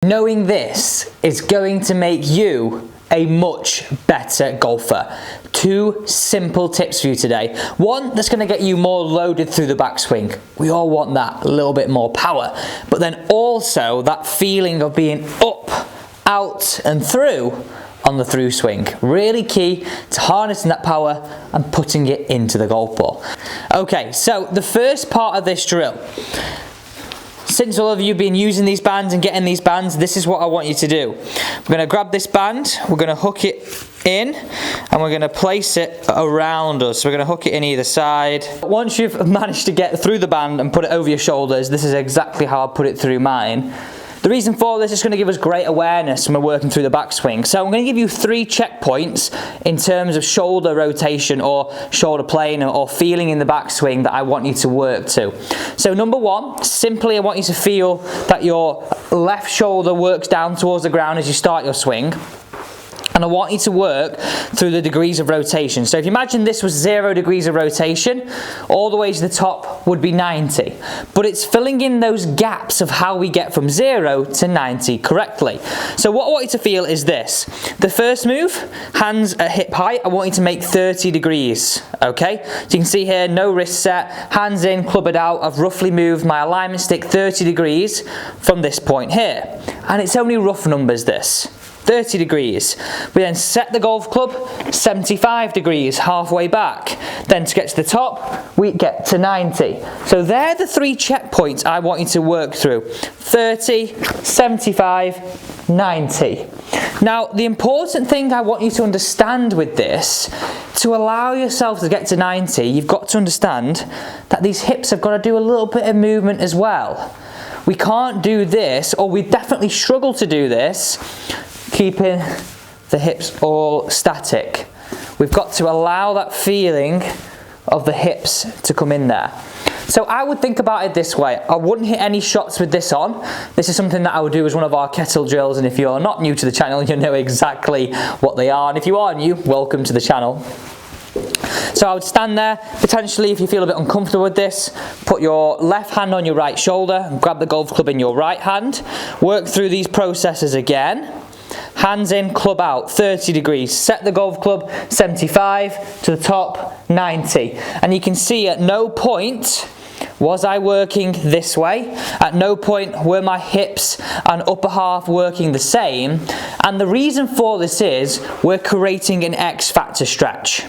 Knowing this is going to make you a much better golfer. 2 simple tips for you today. One that's going to get you more loaded through the backswing. We all want that, a little bit more power. But then also that feeling of being up, out and through on the through swing. Really key to harnessing that power and putting it into the golf ball. Okay, so the first part of this drill. Since all of you have been using these bands and getting these bands, this is what I want you to do. We're going to grab this band, we're going to hook it in, and we're going to place it around us. So we're going to hook it in either side. Once you've managed to get through the band and put it over your shoulders, this is exactly how I put it through mine. The reason for this is going to give us great awareness when we're working through the backswing. So I'm going to give you 3 checkpoints in terms of shoulder rotation or shoulder plane or feeling in the backswing that I want you to work to. So number 1, simply I want you to feel that your left shoulder works down towards the ground as you start your swing. And I want you to work through the degrees of rotation. So if you imagine this was 0 degrees of rotation, all the way to the top would be 90. But it's filling in those gaps of how we get from 0 to 90 correctly. So what I want you to feel is this. The first move, hands at hip height, I want you to make 30 degrees, okay? So you can see here, no wrist set, hands in, club it out. I've roughly moved my alignment stick 30 degrees from this point here. And it's only rough numbers, this. 30 degrees. We then set the golf club 75 degrees halfway back. Then to get to the top, we get to 90. So they're the 3 checkpoints I want you to work through. 30, 75, 90. Now, the important thing I want you to understand with this, to allow yourself to get to 90, you've got to understand that these hips have got to do a little bit of movement as well. We can't do this, or we definitely struggle to do this, keeping the hips all static. We've got to allow that feeling of the hips to come in there. So I would think about it this way. I wouldn't hit any shots with this on. This is something that I would do as one of our kettle drills, and if you're not new to the channel, you know exactly what they are. And if you are new, welcome to the channel. So I would stand there, potentially if you feel a bit uncomfortable with this, put your left hand on your right shoulder and grab the golf club in your right hand. Work through these processes again. Hands in, club out, 30 degrees. Set the golf club 75 to the top, 90. And you can see at no point was I working this way. At no point were my hips and upper half working the same. And the reason for this is we're creating an X factor stretch.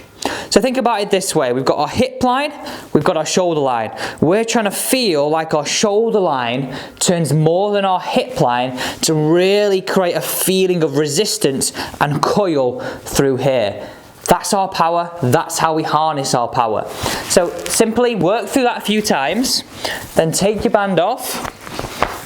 So think about it this way. We've got our hip line, we've got our shoulder line. We're trying to feel like our shoulder line turns more than our hip line to really create a feeling of resistance and coil through here. That's our power, that's how we harness our power. So simply work through that a few times, then take your band off,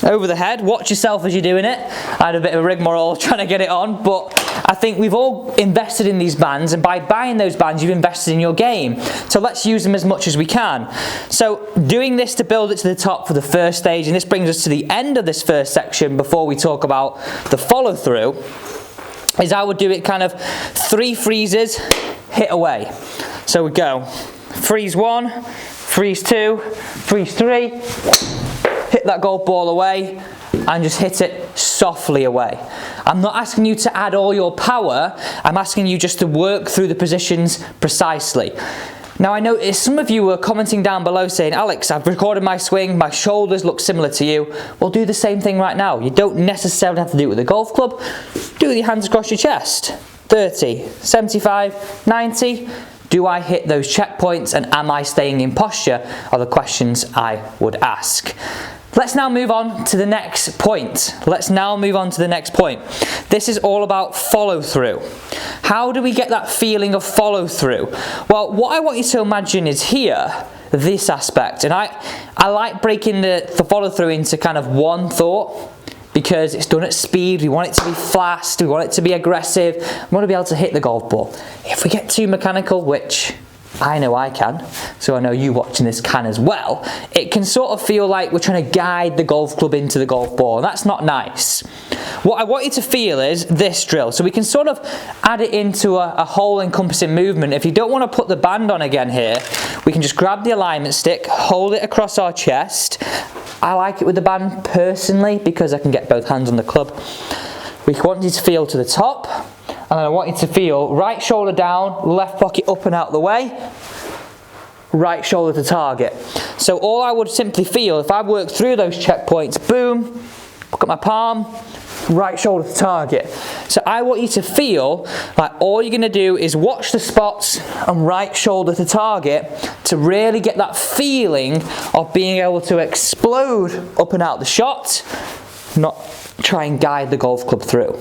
over the head, watch yourself as you're doing it. I had a bit of a rigmarole trying to get it on, but I think we've all invested in these bands, and by buying those bands you've invested in your game. So let's use them as much as we can. So doing this to build it to the top for the first stage, and this brings us to the end of this first section before we talk about the follow through, is I would do it kind of 3 freezes, hit away. So we go freeze 1, freeze 2, freeze 3, hit that golf ball away and just hit it softly away. I'm not asking you to add all your power, I'm asking you just to work through the positions precisely. Now I noticed some of you were commenting down below saying, Alex, I've recorded my swing, my shoulders look similar to you. Well, do the same thing right now. You don't necessarily have to do it with a golf club. Do it with your hands across your chest. 30, 75, 90. Do I hit those checkpoints and am I staying in posture are the questions I would ask. Let's now move on to the next point. This is all about follow through. How do we get that feeling of follow through? Well, what I want you to imagine is here, this aspect. And I like breaking the follow through into kind of one thought, because it's done at speed. We want it to be fast, we want it to be aggressive, we want to be able to hit the golf ball. If we get too mechanical, which I know I can, so I know you watching this can as well, it can sort of feel like we're trying to guide the golf club into the golf ball, and that's not nice. What I want you to feel is this drill, so we can sort of add it into a whole encompassing movement. If you don't want to put the band on again here, we can just grab the alignment stick, hold it across our chest, I like it with the band personally because I can get both hands on the club. We want you to feel to the top, and then I want you to feel right shoulder down, left pocket up and out the way, right shoulder to target. So all I would simply feel if I work through those checkpoints, boom, look at my palm, right shoulder to target. So I want you to feel like all you're going to do is watch the spots and right shoulder to target to really get that feeling of being able to explode up and out the shot, not try and guide the golf club through.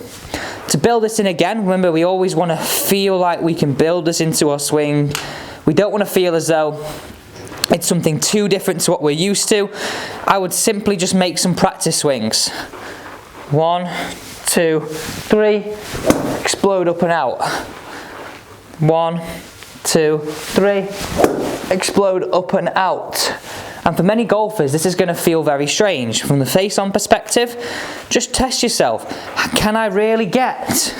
To build this in again, remember we always want to feel like we can build this into our swing. We don't want to feel as though it's something too different to what we're used to. I would simply just make some practice swings. 1, 2, 3, explode up and out. 1, 2, 3, explode up and out. And for many golfers, this is going to feel very strange. From the face-on perspective, just test yourself. Can I really get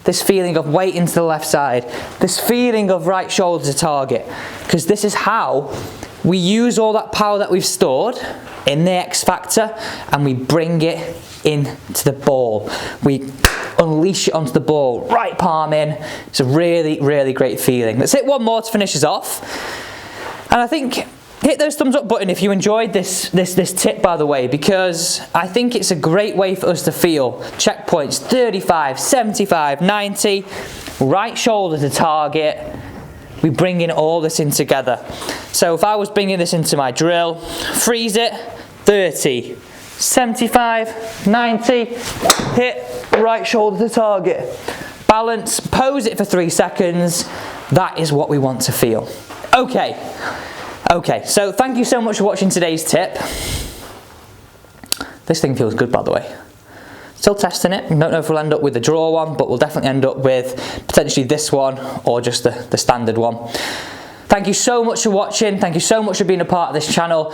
this feeling of weight into the left side? This feeling of right shoulder to target? Because this is how we use all that power that we've stored in the X Factor and we bring it into the ball. We unleash it onto the ball, right palm in. It's a really, really great feeling. Let's hit one more to finish us off. And I think hit those thumbs up button if you enjoyed this tip, by the way, because I think it's a great way for us to feel checkpoints 35, 75, 90, right shoulder to target. We bring in all this in together. So if I was bringing this into my drill, freeze it, 30, 75, 90, hit right shoulder to target. Balance, pose it for 3 seconds. That is what we want to feel. Okay, so thank you so much for watching today's tip. This thing feels good, by the way. Still testing it. Don't know if we'll end up with the draw one, but we'll definitely end up with potentially this one or just the standard one. Thank you so much for watching. Thank you so much for being a part of this channel.